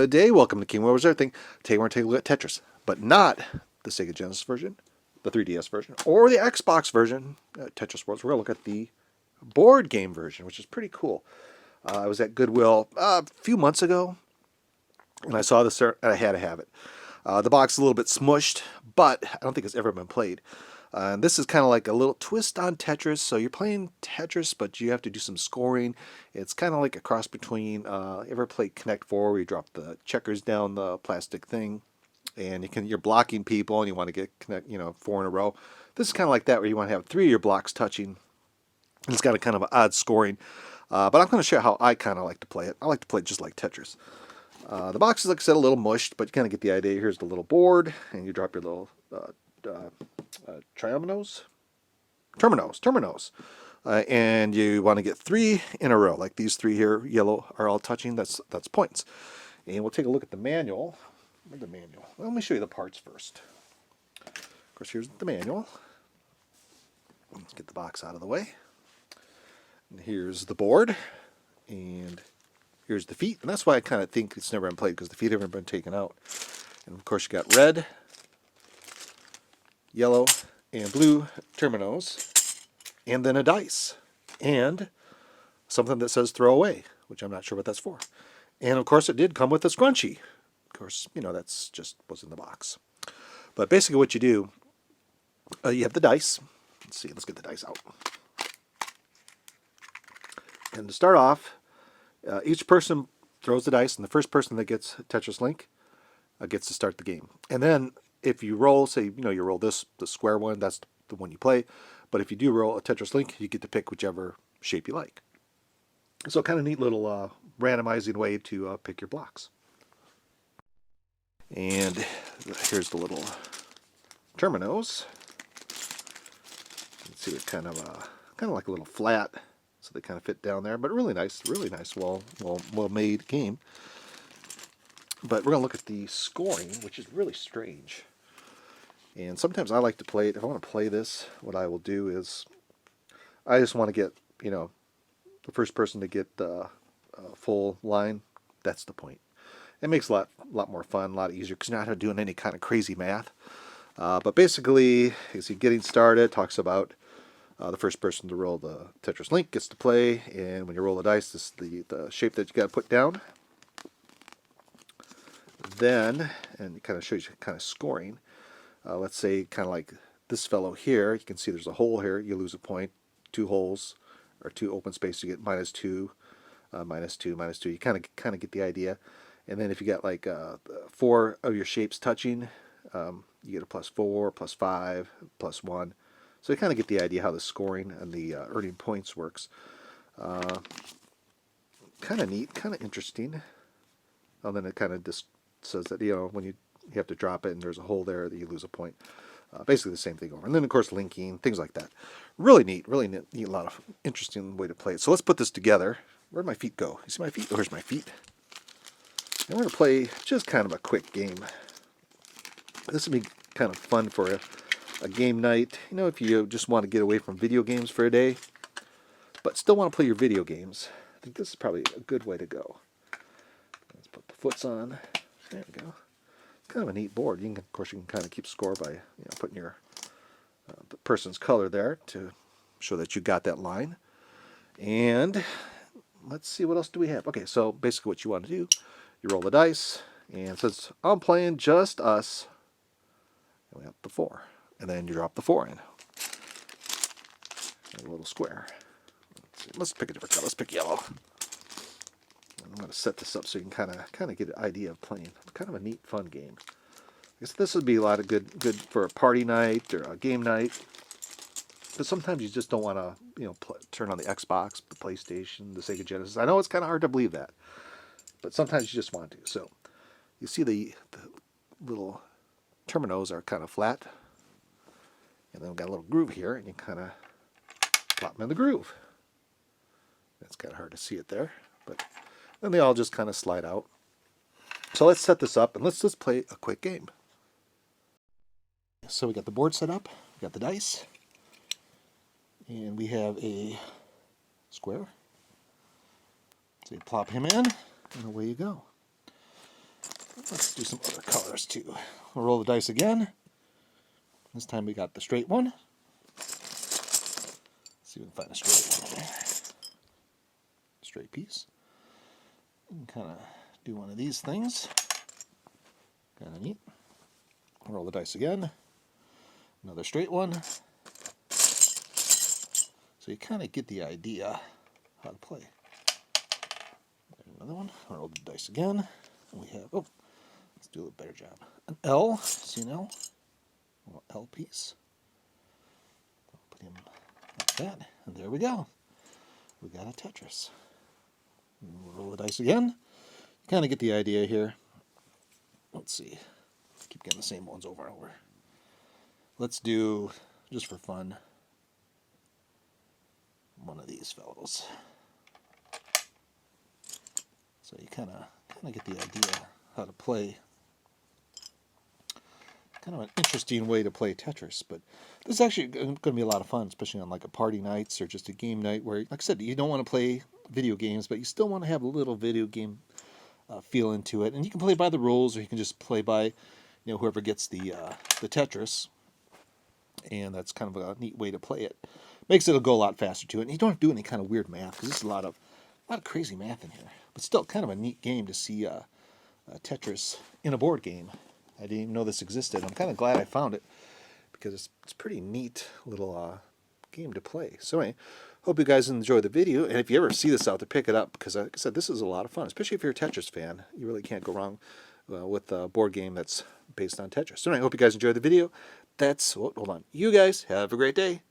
Good day, welcome to King William's Everything. Today we're going to take a look at Tetris, but not the Sega Genesis version, the 3DS version, or the Xbox version, Tetris Worlds. We're going to look at the board game version, which is pretty cool. I was at Goodwill a few months ago, and I saw this, and I had to have it. The box is a little bit smushed, but I don't think it's ever been played. And this is kind of like a little twist on Tetris. So you're playing Tetris, but you have to do some scoring. It's kind of like a cross between, ever played Connect 4 where you drop the checkers down the plastic thing and you're blocking people and you want to get 4 in a row. This is kind of like that where you want to have 3 of your blocks touching. And it's got a kind of an odd scoring. But I'm going to share how I kind of like to play it. I like to play it just like Tetris. The box is, like I said, a little mushed, but you kind of get the idea. Here's the little board, and you drop your little terminos, and you want to get 3 in a row, like these 3 here, yellow, are all touching. That's points. And we'll take a look at the manual. Where's the manual? Well, let me show you the parts first. Of course, here's the manual. Let's get the box out of the way. And here's the board, and here's the feet. And that's why I kind of think it's never been played, because the feet haven't been taken out. And of course, you got red, yellow, and blue terminos, and then a dice, and something that says throw away, which I'm not sure what that's for. And of course, it did come with a scrunchie. Of course, that's just what's in the box. But basically what you do, you have the dice. Let's get the dice out. And to start off, each person throws the dice, and the first person that gets tetrislink gets to start the game. And then if you roll, say, you roll the square one, that's the one you play. But if you do roll a tetrislink, you get to pick whichever shape you like. So kind of neat little randomizing way to pick your blocks. And here's the little terminos. You can see it's kind of like a little flat, so they kind of fit down there. But really nice, well made game. But we're going to look at the scoring, which is really strange. And sometimes I like to play it. If I want to play this, what I will do is I just want to get, the first person to get the full line. That's the point. It makes a lot more fun, a lot easier, because you're not doing any kind of crazy math. But basically, as you're getting started, it talks about the first person to roll the tetrislink gets to play. And when you roll the dice, this is the shape that you got to put down. Then, and it kind of shows you kind of scoring. Let's say kind of like this fellow here. You can see there's a hole here. You lose a point. 2 holes or 2 open space, you get -2, -2, -2. You kind of get the idea. And then if you got like 4 of your shapes touching, you get a +4, +5, +1. So you kind of get the idea how the scoring and the earning points works. Kind of neat, kind of interesting. And then it kind of just says that when you have to drop it and there's a hole there, that you lose a point. Basically the same thing over. And then of course linking, things like that. Really neat, a lot of interesting way to play it. So let's put this together. Where'd my feet go? You see my feet? Oh, here's my feet. And we're going to play just kind of a quick game. This would be kind of fun for a game night. If you just want to get away from video games for a day, but still want to play your video games. I think this is probably a good way to go. Let's put the foots on. There we go. It's kind of a neat board. Of course, you can kind of keep score by putting your the person's color there to show that you got that line. And let's see, what else do we have? Okay, so basically what you want to do, you roll the dice, and since I'm playing just us, we have the 4, and then you drop the 4 in. A little square. Let's pick a different color. Let's pick yellow. I'm going to set this up so you can kind of get an idea of playing. It's kind of a neat, fun game. I guess this would be a lot of good for a party night or a game night. But sometimes you just don't want to, turn on the Xbox, the PlayStation, the Sega Genesis. I know it's kind of hard to believe that, but sometimes you just want to. So you see the little terminos are kind of flat, and then we've got a little groove here, and you kind of plop them in the groove. It's kind of hard to see it there, but then they all just kind of slide out. So let's set this up and let's just play a quick game. So we got the board set up, we got the dice, and we have a square. So you plop him in, and away you go. Let's do some other colors too. We'll roll the dice again. This time we got the straight one. Let's see if we can find a straight one here. Straight piece. And kind of do one of these things. Kind of neat. Roll the dice again. Another straight one. So you kind of get the idea how to play. There's another one. Roll the dice again. And we have, oh, let's do a better job. An L. See an L? A little L piece. Put him like that. And there we go. We got a Tetris. And we'll roll the dice again. You kind of get the idea here. Let's see. Keep getting the same ones over and over. Let's do, just for fun, one of these fellows. So you kind of get the idea how to play. Kind of an interesting way to play Tetris, but this is actually going to be a lot of fun, especially on like a party nights or just a game night where, like I said, you don't want to play video games, but you still want to have a little video game feel into it. And you can play by the rules, or you can just play by, whoever gets the Tetris. And that's kind of a neat way to play it. Makes it go a lot faster too, and you don't have to do any kind of weird math because there's a lot of crazy math in here. But still, kind of a neat game to see Tetris in a board game. I didn't even know this existed. I'm kind of glad I found it because it's a pretty neat little game to play. So anyway, hope you guys enjoy the video, and if you ever see this out there, pick it up because, like I said, this is a lot of fun, especially if you're a Tetris fan. You really can't go wrong with a board game that's based on Tetris. So anyway, I hope you guys enjoyed the video. Hold on. You guys have a great day.